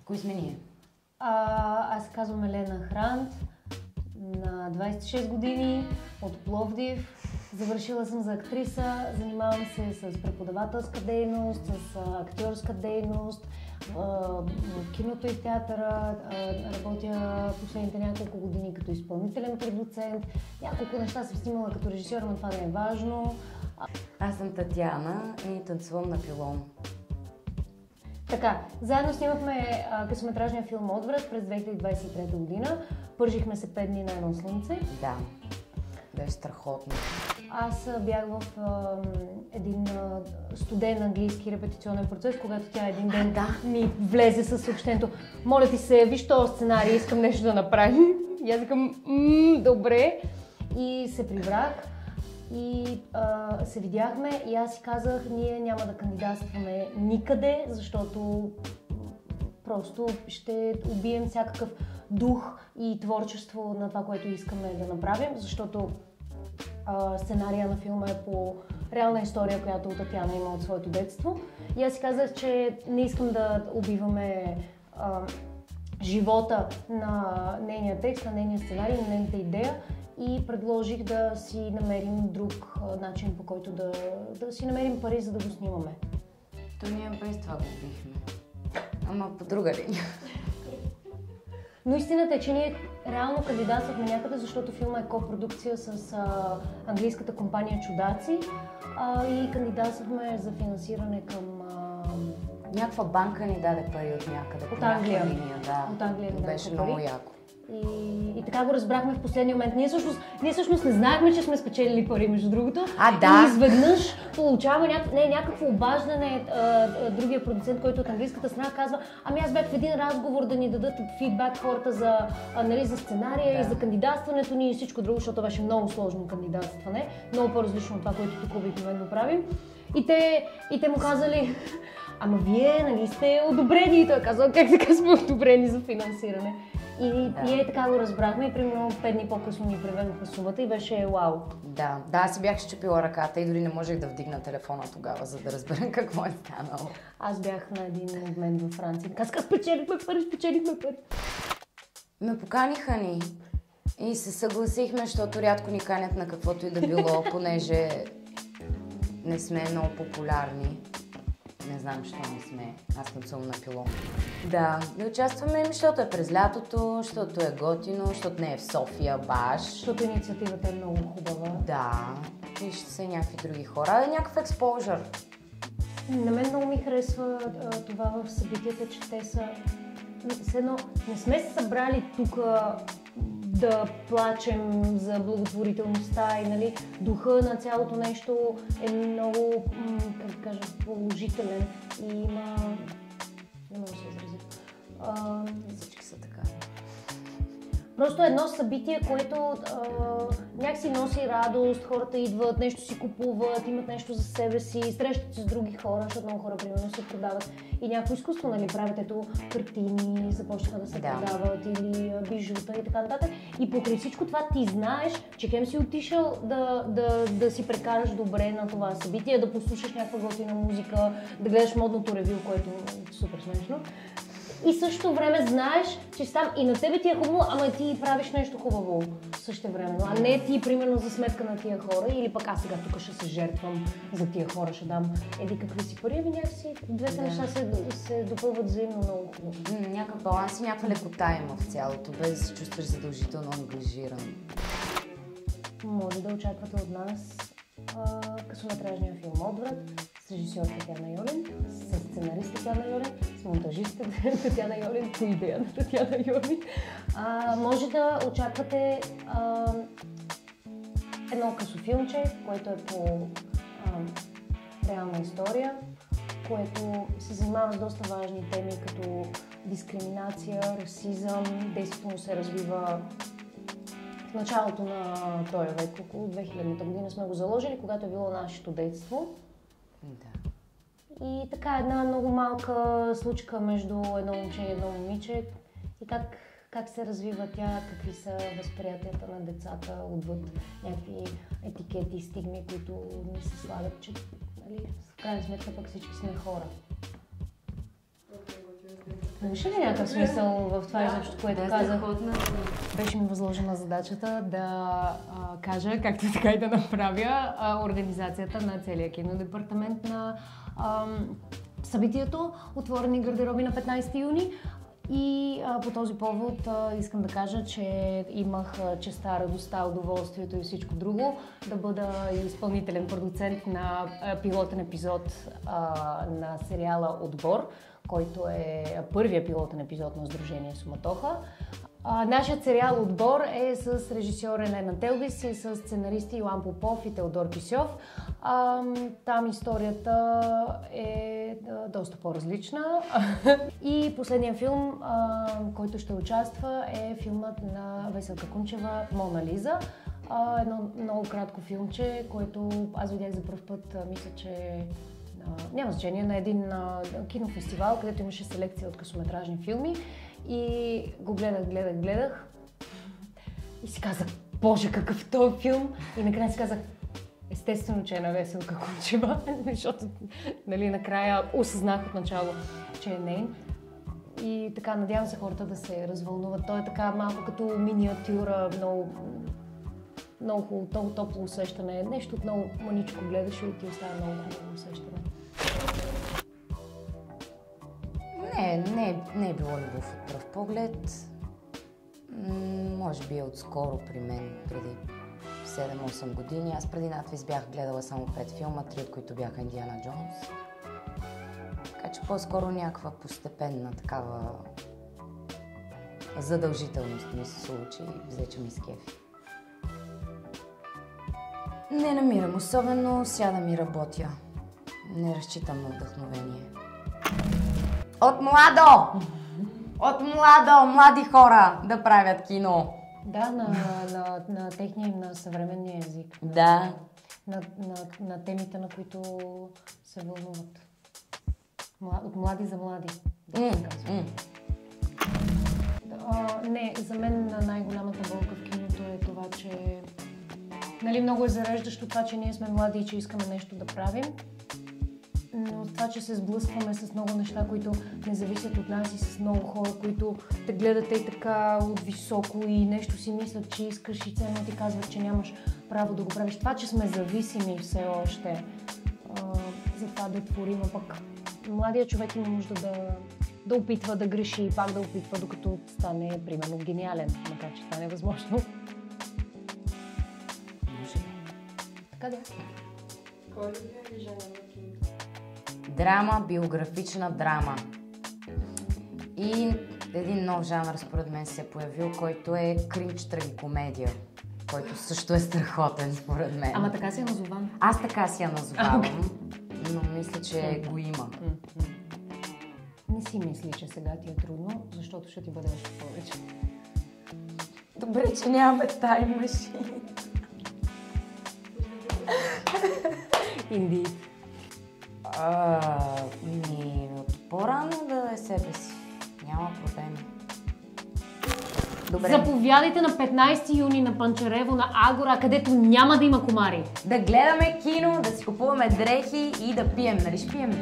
Кои сме ние? Аз се казвам Елена Хрант, на 26 години, от Пловдив. Завършила съм за актриса, занимавам се с преподавателска дейност, с актьорска дейност, в киното и в театъра. Работя последните няколко години като изпълнителен продуцент. Няколко неща съм снимала като режисьор, но това не е важно. Аз съм Татяна и танцувам на пилон. Така, заедно снимахме късометражния филм Отврат през 2023 година. Пържихме се 5 дни на едно слънце. Да, беше страхотно. Аз бях в един студен английски репетиционен процес, когато тя един ден ми влезе със съобщението: моля ти се, виж този сценарий, искам нещо да направим. И аз викам, добре. И се прибрах и се видяхме и аз си казах, ние няма да кандидатстваме никъде, защото просто ще убием всякакъв дух и творчество на това, което искаме да направим, защото сценария на филма е по реална история, която Татяна има от своето детство. И аз си казах, че не искам да убиваме живота на нейния текст, на нейния сценарий, на нейната идея и предложих да си намерим друг начин, по който да си намерим пари, за да го снимаме. То ние без това го убихме. Ама по друга линия. Но истината е, че ние реално кандидатствахме някъде, защото филма е копродукция с английската компания Чудаци и кандидатствахме за финансиране към... Някаква банка ни даде пари от някъде. От Англия. Линия, да. От Англия ни беше даде пари. много яко. И така го разбрахме в последния момент. Ние всъщност не знаехме, че сме спечелили пари, между другото. Да. И изведнъж получаваме някакво обаждане. Другия продуцент, който от английската страна, казва: ами аз бях в един разговор да ни дадат фидбак хората за сценария и за кандидатстването ни и всичко друго, защото беше много сложно кандидатстване. Много по-различно от това, което тук обикновено правим. И те му казали: ама вие нали сте одобрени? И той казал: как така сме одобрени за финансиране? И така го разбрахме и примерно 5 дни по-късно ни преведоха сумата и беше вау. Да, аз си бях счупила ръката и дори не можех да вдигна телефона тогава, за да разберем какво е станало. Аз бях на един обмен във Франция. Казах: спечелихме пари. Ме поканиха ни и се съгласихме, защото рядко ни канят на каквото и да било, понеже не сме много популярни. Не знам, защо не сме. Аз танцувам на пилон. Да участваме, защото е през лятото, защото е готино, защото не е в София баш. Защото инициативата е много хубава. Да, и ще са някакви други хора. Някакъв експожър. На мен много ми харесва това в събитията, че те са... Едно, не сме се събрали тук да плачем за благотворителността и нали, духа на цялото нещо е много, как да кажа, положителен и има... Не мога да се изразя. Всички са така. Просто едно събитие, което някакси носи радост, хората идват, нещо си купуват, имат нещо за себе си, срещат се с други хора, защото много хора примерно се продават и някакво изкуство, нали, правят, ето картини, започнаха да се продават или бижута и така нататък. И покрай всичко това ти знаеш, че хем си отишъл да си прекараш добре на това събитие, да послушаш някаква готина музика, да гледаш модното ревю, което е супер смешно. И същото време знаеш, че там и на тебе ти е хубаво, ама ти правиш нещо хубаво също време. А не ти, примерно, за сметка на тия хора, или пък аз сега тук ще се жертвам за тия хора, ще дам какви си пари, ами някакси двете неща се допълват взаимно много хубаво. Някакъв баланс и някаква лекота има в цялото, без да се чувстваш задължително ангажиран. Може да очаквате от нас късометражния филм Отврат с режисьор Татяна Йолин, с сценарист Татяна Йолин, с монтажист Татяна Йолин, по идея на Татяна Йолин. Може да очаквате едно късофилмче, което е по реална история, което се занимава с доста важни теми, като дискриминация, расизъм. Действието му се развива в началото на този век, около 2000-та година сме го заложили, когато е било нашето детство. Да. И така една много малка случка между едно момче и едно момиче и как се развива тя, какви са възприятията на децата отвъд някакви етикети, стигми, които ни се слагат, че нали, в крайна сметка пък всички сме хора. Имаше ли някакъв смисъл в това изобщо, което казах? Беше ми възложена задачата да кажа, както така и да направя организацията на целия кинодепартамент на събитието Отворени гардероби на 15 юни. И по този повод искам да кажа, че имах честа, радостта, удоволствието и всичко друго да бъда изпълнителен продуцент на пилотен епизод на сериала Отбор, който е първият пилотен епизод на Сдружение Суматоха. Нашият сериал Отбор е с режисьор Елена Телвис и с сценаристи Йоан Попов и Теодор Кисьов. Там историята е доста по-различна. И последният филм, който ще участва, е филмът на Веселка Кунчева «Мона Лиза». Едно много кратко филмче, което аз видях за пръв път, мисля, че няма значение, на един кинофестивал, където имаше селекция от късометражни филми. И го гледах и си казах, боже, какъв е този филм! И накрая си казах, естествено, че е на Веселка Кунчева, защото накрая осъзнах отначало, че е нейн. И така, надявам се хората да се развълнуват. Той е така малко като миниатюра, много хубаво, много топло усещане. Нещо много мъничко гледаш и ти остава много хубаво усещане. Не е било любов от пръв поглед. Може би е отскоро при мен, преди 7-8 години. Аз преди надвис бях гледала само 5 филма, 3 от които бяха Индиана Джонс. Така че по-скоро някаква постепенна такава задължителност ми се случи и взе, че ми скефи. Не намирам особено, сядам и работя. Не разчитам на вдъхновение. От младо, млади хора да правят кино. Да, на техния, на съвременния език. Да. На темите, на които се вълнуват. От млади за млади. Не, за мен най-голямата болка в киното е това, че много е зареждащо това, че ние сме млади и че искаме нещо да правим. Но това, че се сблъскваме с много неща, които не зависят от нас и с много хора, които те гледат и така от високо и нещо си мислят, че искаш и ценно ти казват, че нямаш право да го правиш. Това, че сме зависими все още за това да творим, а пък младият човек има нужда да опитва, да греши и пак да опитва, докато стане, примерно, гениален, макар че това не е възможно. Така да. Кой е жена на кино? Драма, биографична драма. И един нов жанр, според мен, се е появил, който е кринч трагикомедия, който също е страхотен, според мен. Ама така си я назовам. Аз така си я назовавам, но мисля, че го има. Не си мисли, че сега ти е трудно, защото ще ти бъде още повече. Добре, че нямаме тайм машини. Инди. От по-рано да е себе си. Няма проблеми. Добре. Заповядайте на 15 юни на Панчарево на Агора, където няма да има комари. Да гледаме кино, да си купуваме дрехи и да пием. Нали ще пием?